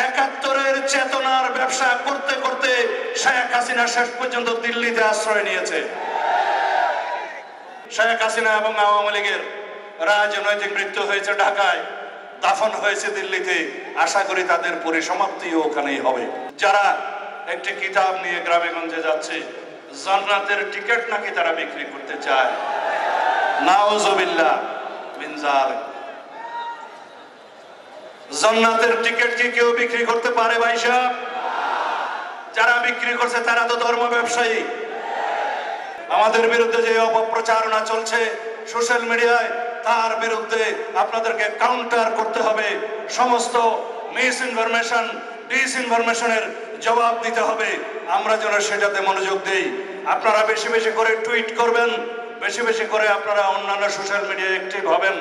একাত্তরের চেতনার ব্যবসা করতে করতে শেখ হাসিনা শেষ পর্যন্ত দিল্লিতে আশ্রয় নিয়েছে। শেখ হাসিনা এবং আওয়ামী লীগের রাজনৈতিক মৃত্যু হয়েছে ঢাকায়, দাফন হয়েছে দিল্লিতে। আশা করি তাদের পরিসমাপ্তিও ওখানেই হবে। যারা একটি কিতাব নিয়ে গ্রামে গঞ্জে যাচ্ছে, জান্নাতের টিকিট নাকি তারা বিক্রি করতে চায়। নাউজুবিল্লাহ মিন যালিক। জান্নাতের টিকিট কি কেউ বিক্রি করতে পারে ভাই সাহেব? যারা বিক্রি করছে তারা তো ধর্ম ব্যবসায়ী। আমাদের বিরুদ্ধে যে অপপ্রচারণা চলছে সোশ্যাল মিডিয়ায়, তার বিরুদ্ধে আপনাদেরকে কাউন্টার করতে হবে। সমস্ত মিস ইনফরমেশন, ডিসইনফরমেশনের জবাব দিতে হবে। আমরা যেন সেটাতে মনোযোগ দেই। আপনারা বেশি বেশি করে টুইট করবেন, বেশি বেশি করে আপনারা অন্যান্য সোশ্যাল মিডিয়ায় অ্যাক্টিভ হবেন।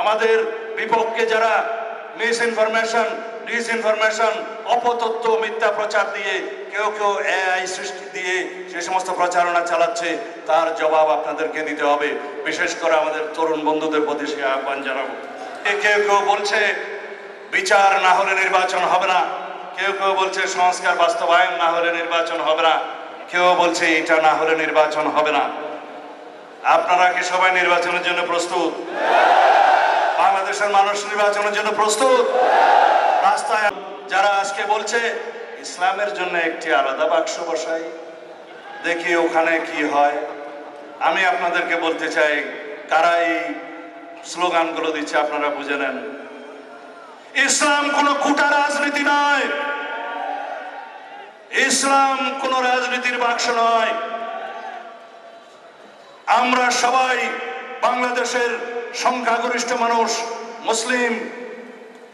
আমাদের বিপক্ষে যারা মিস ইনফরমেশন, ডিসইনফরমেশন, অপতথ্য, মিথ্যা প্রচার দিয়ে কেউ কেউ এআই সৃষ্টি দিয়ে যে সমস্ত প্রচারণা চালাচ্ছে, তার জবাব আপনাদেরকে দিতে হবে। বিশেষ করে আমাদের তরুণ বন্ধুদের প্রতি সে আহ্বান জানাবো। কেউ কেউ বলছে বিচার না হলে নির্বাচন হবে না, কেউ কেউ বলছে সংস্কার বাস্তবায়ন না হলে নির্বাচন হবে না, কেউ বলছে এটা না হলে নির্বাচন হবে না। আপনারা কি সবাই নির্বাচনের জন্য প্রস্তুত? বাংলাদেশের মানুষ নির্বাচনের জন্য প্রস্তুত? রাস্তায় যারা আজকে বলছে ইসলামের জন্য একটি আলাদা বাক্স বসাই, দেখি ওখানে কি হয়। আমি আপনাদেরকে বলতে চাই, কারা এই স্লোগানগুলো দিচ্ছে আপনারা বুঝে নেন। ইসলাম কোনো কুটা রাজনীতি নয়, ইসলাম কোন রাজনীতির বাক্স নয়। আমরা সবাই বাংলাদেশের সংখ্যাগরিষ্ঠ মানুষ মুসলিম,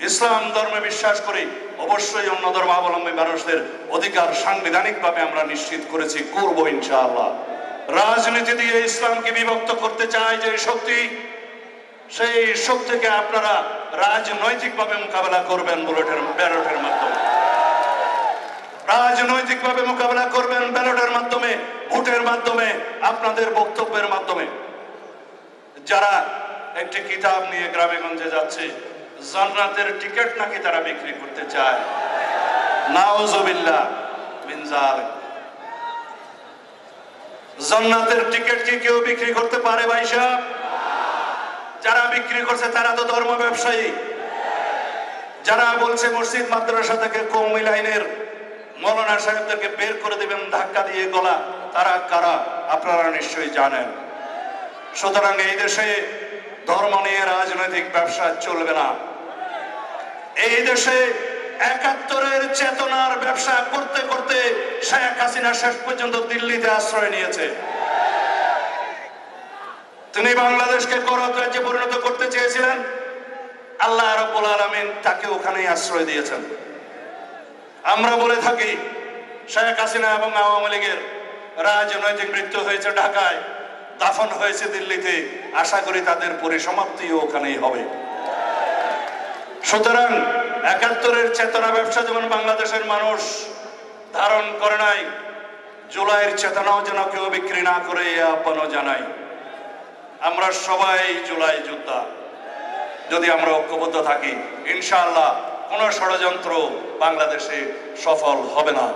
ইসলাম ধর্মে বিশ্বাস করি। অবশ্যই অন্য ধর্মাবলম্বী মানুষদের অধিকার সাংবিধানিকভাবে আমরা নিশ্চিত করেছি, করব ইনশাআল্লাহ। রাজনীতি দিয়ে ইসলামকে বিভক্ত করতে চায় যে শক্তি, সেই শক্তিকে আপনারা রাজনৈতিকভাবে মোকাবেলা করবেন ব্যালটের মাধ্যমে। রাজনৈতিকভাবে মোকাবেলা করবেন ব্যালটের মাধ্যমে, ভোটের মাধ্যমে, আপনাদের বক্তব্যের মাধ্যমে। যারা একটি কিতাব নিয়ে গ্রামে গঞ্জে যাচ্ছে, জান্নাতের টিকিট নাকি তারা বিক্রি করতে চায়। নাউজুবিল্লাহ মিন যালিক। জান্নাতের টিকিট কি কেউ বিক্রি করতে পারে ভাই সাহেব? যারা বিক্রি করছে তারা তো ধর্ম ব্যবসায়ী। যারা বলছে মসজিদ মাদ্রাসা থেকে কওমি লাইনের মৌলানা সাহেবদেরকে বের করে দিবেন ধাক্কা দিয়ে গলা, তারা কারা আপনারা নিশ্চয়ই জানেন। সুতরাং এই দেশে ধর্ম নিয়ে রাজনৈতিক ব্যবসা চলবে না। এই দেশে একাত্তরের চেতনার ব্যবসা করতে করতে শেখ হাসিনা শেষ পর্যন্ত দিল্লিতে আশ্রয় নিয়েছে। তিনি বাংলাদেশকে করদ রাজ্যে পরিণত করতে চেয়েছিলেন, আল্লাহ রাব্বুল আলামিন তাকে ওখানেই আশ্রয় দিয়েছেন। আমরা বলে থাকি শেখ হাসিনা এবং আওয়ামী লীগের রাজনৈতিক মৃত্যু হয়েছে ঢাকায়, দাফন হয়েছে দিল্লিতে। আশা করি তাদের পরিসমাপ্তিও ওখানেই হবে। সুতরাং একাত্তরের চেতনা ব্যবসা যেমন বাংলাদেশের মানুষ ধারণ করে নাই, জুলাইয়ের চেতনাও যেন কেউ বিক্রি না করে এই আহ্বানও জানাই। আমরা সবাই জুলাই যোদ্ধা। যদি আমরা ঐক্যবদ্ধ থাকি, ইনশাআল্লাহ কোন ষড়যন্ত্র বাংলাদেশে সফল হবে না।